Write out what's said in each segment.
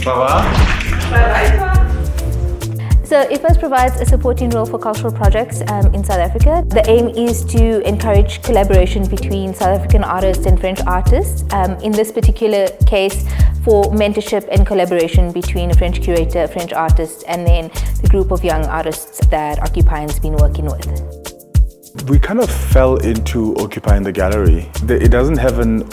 So IFAS provides a supporting role for cultural projects in South Africa. The aim is to encourage collaboration between South African artists and French artists. In this particular case, for mentorship and collaboration between a French curator, a French artist, and then the group of young artists that Occupy has been working with. We kind of fell into occupying the gallery. It doesn't have an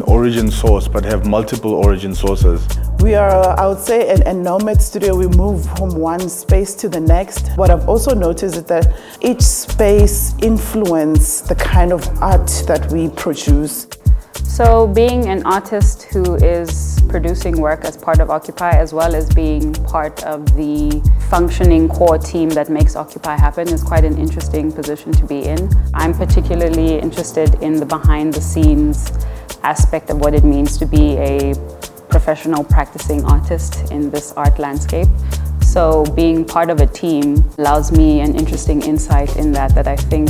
origin source, but have multiple origin sources. We are, I would say, a nomad studio. We move from one space to the next. What I've also noticed is that each space influences the kind of art that we produce. So being an artist who is producing work as part of Occupy, as well as being part of the functioning core team that makes Occupy happen, is quite an interesting position to be in. I'm particularly interested in the behind the scenes aspect of what it means to be a professional practicing artist in this art landscape. So being part of a team allows me an interesting insight in that I think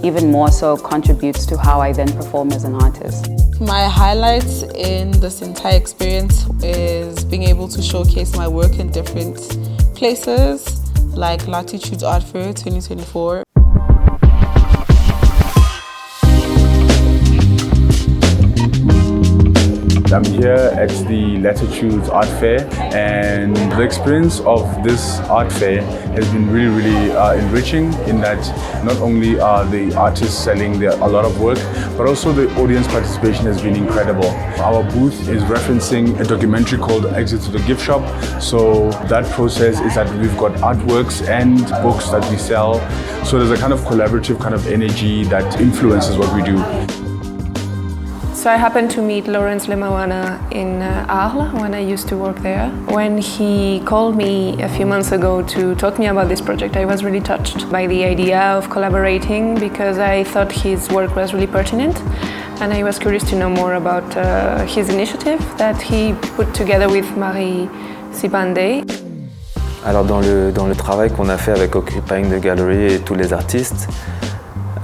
even more so contributes to how I then perform as an artist. My highlights in this entire experience is being able to showcase my work in different places like Latitudes Art Fair 2024. I'm here at the Latitudes Art Fair, and the experience of this art fair has been really enriching in that not only are the artists selling a lot of work, but also the audience participation has been incredible. Our booth is referencing a documentary called Exit to the Gift Shop. So that process is that we've got artworks and books that we sell. So there's a kind of collaborative kind of energy that influences what we do. So I happened to meet Lawrence Lemoana in Arles when I used to work there. When he called me a few months ago to talk to me about this project, I was really touched by the idea of collaborating because I thought his work was really pertinent, and I was curious to know more about his initiative that he put together with Marie Sibande. Alors dans le travail qu'on a fait avec Occupying the Gallery et tous les artistes,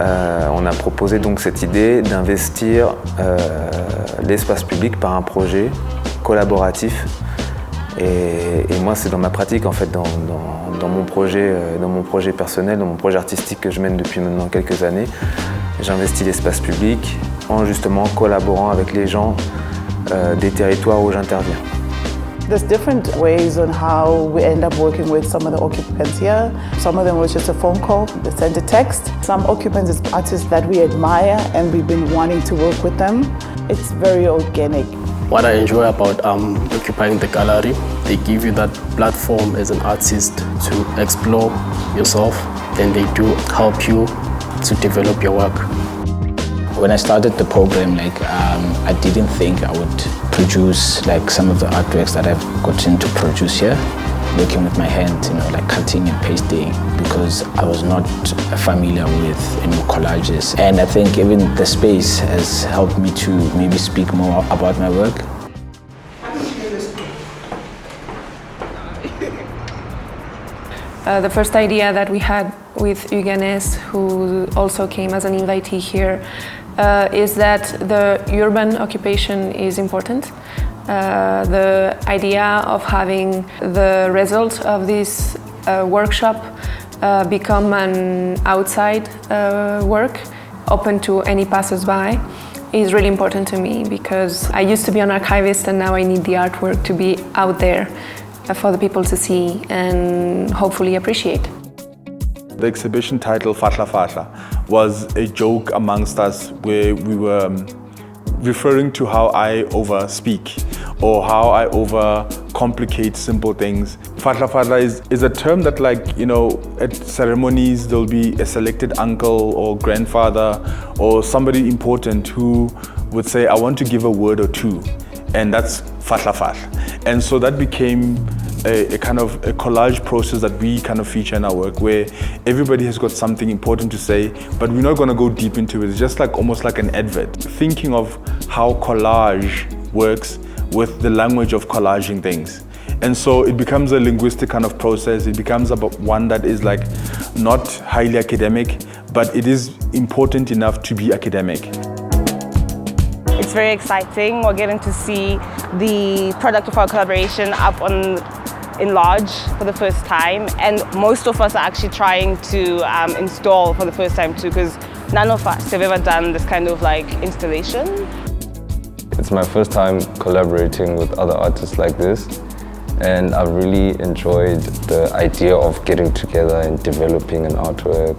on a proposé donc cette idée d'investir l'espace public par un projet collaboratif. Et moi, c'est dans ma pratique, en fait, dans mon projet personnel, dans mon projet artistique que je mène depuis maintenant quelques années. J'investis l'espace public en justement collaborant avec les gens des territoires où j'interviens. There's different ways on how we end up working with some of the occupants here. Some of them was just a phone call, they sent a text. Some occupants is artists that we admire and we've been wanting to work with them. It's very organic. What I enjoy about Occupying the Gallery, they give you that platform as an artist to explore yourself, and they do help you to develop your work. When I started the program, I didn't think I would produce some of the artworks that I've gotten to produce here, working with my hands, like cutting and pasting, because I was not familiar with collages. And I think even the space has helped me to maybe speak more about my work. The first idea that we had with Hugues Anhēs, who also came as an invitee here, is that the urban occupation is important. The idea of having the result of this workshop become an outside work, open to any passers-by, is really important to me, because I used to be an archivist and now I need the artwork to be out there for the people to see and hopefully appreciate. The exhibition title, Fahla Fahla, was a joke amongst us where we were referring to how I overspeak or how I overcomplicate simple things. Fahla Fahla is a term that, at ceremonies there'll be a selected uncle or grandfather or somebody important who would say, I want to give a word or two, and that's Fahla Fahla. And so that became a kind of a collage process that we kind of feature in our work, where everybody has got something important to say, but we're not going to go deep into it. It's just almost like an advert. Thinking of how collage works with the language of collaging things. And so it becomes a linguistic kind of process. It becomes about one that is not highly academic, but it is important enough to be academic. It's it's very exciting. We're getting to see the product of our collaboration up in large for the first time, and most of us are actually trying to install for the first time too, because none of us have ever done this kind of like installation. It's my first time collaborating with other artists like this, and I've really enjoyed the idea of getting together and developing an artwork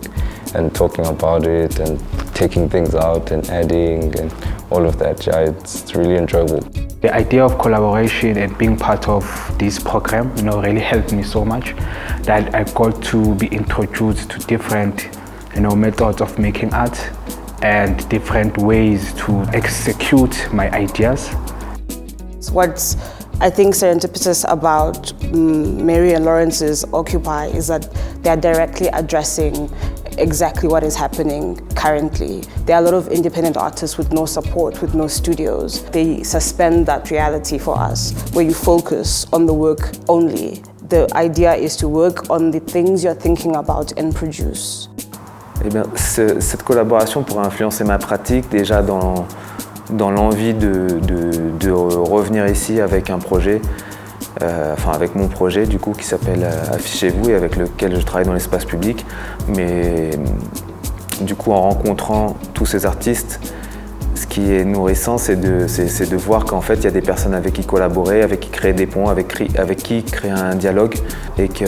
and talking about it and taking things out and adding and all of that. Yeah, it's really enjoyable. The idea of collaboration and being part of this program, really helped me so much that I got to be introduced to different, methods of making art and different ways to execute my ideas. What's I think serendipitous about Mary and Lawrence's Occupy is that they are directly addressing exactly what is happening currently. There are a lot of independent artists with no support, with no studios. They suspend that reality for us, where you focus on the work only. The idea is to work on the things you're thinking about and produce. Eh bien, cette collaboration pourrait influencer ma pratique déjà dans l'envie de revenir ici avec un projet, avec mon projet du coup qui s'appelle Affichez-vous et avec lequel je travaille dans l'espace public. Mais du coup en rencontrant tous ces artistes, ce qui est nourrissant c'est de voir qu'en fait il y a des personnes avec qui collaborer, avec qui créer des ponts, avec qui créer un dialogue et qu'il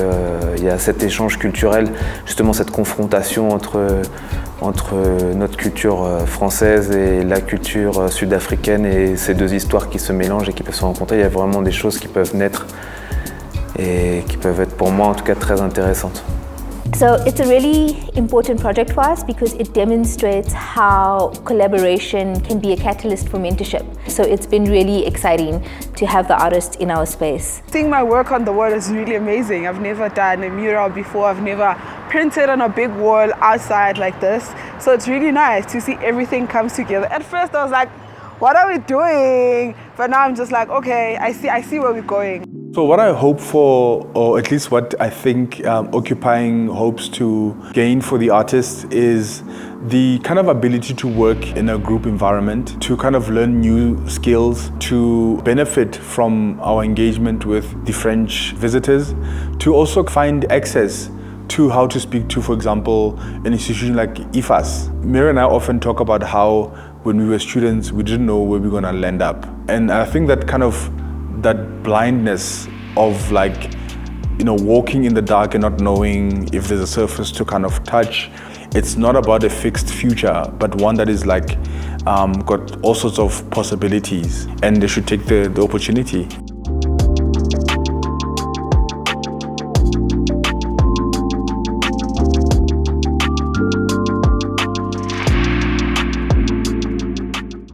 y a cet échange culturel, justement cette confrontation entre notre culture française et la culture sud-africaine et ces deux histoires qui se mélangent et qui peuvent se rencontrer. Il y a vraiment des choses qui peuvent naître et qui peuvent être pour moi en tout cas très intéressantes. So it's a really important project for us because it demonstrates how collaboration can be a catalyst for mentorship. So it's been really exciting to have the artists in our space. Seeing my work on the wall is really amazing. I've never done a mural before. I've never printed on a big wall outside like this. So it's really nice to see everything comes together. At first I was like, what are we doing? But now I'm just like, okay, I see where we're going. So what I hope for, or at least what I think Occupying hopes to gain for the artists is the kind of ability to work in a group environment, to kind of learn new skills, to benefit from our engagement with the French visitors, to also find access to how to speak to, for example, an institution like IFAS. Mary and I often talk about how when we were students, we didn't know where we were gonna land up. And I think that kind of that blindness of walking in the dark and not knowing if there's a surface to kind of touch. It's not about a fixed future, but one that is got all sorts of possibilities, and they should take the opportunity.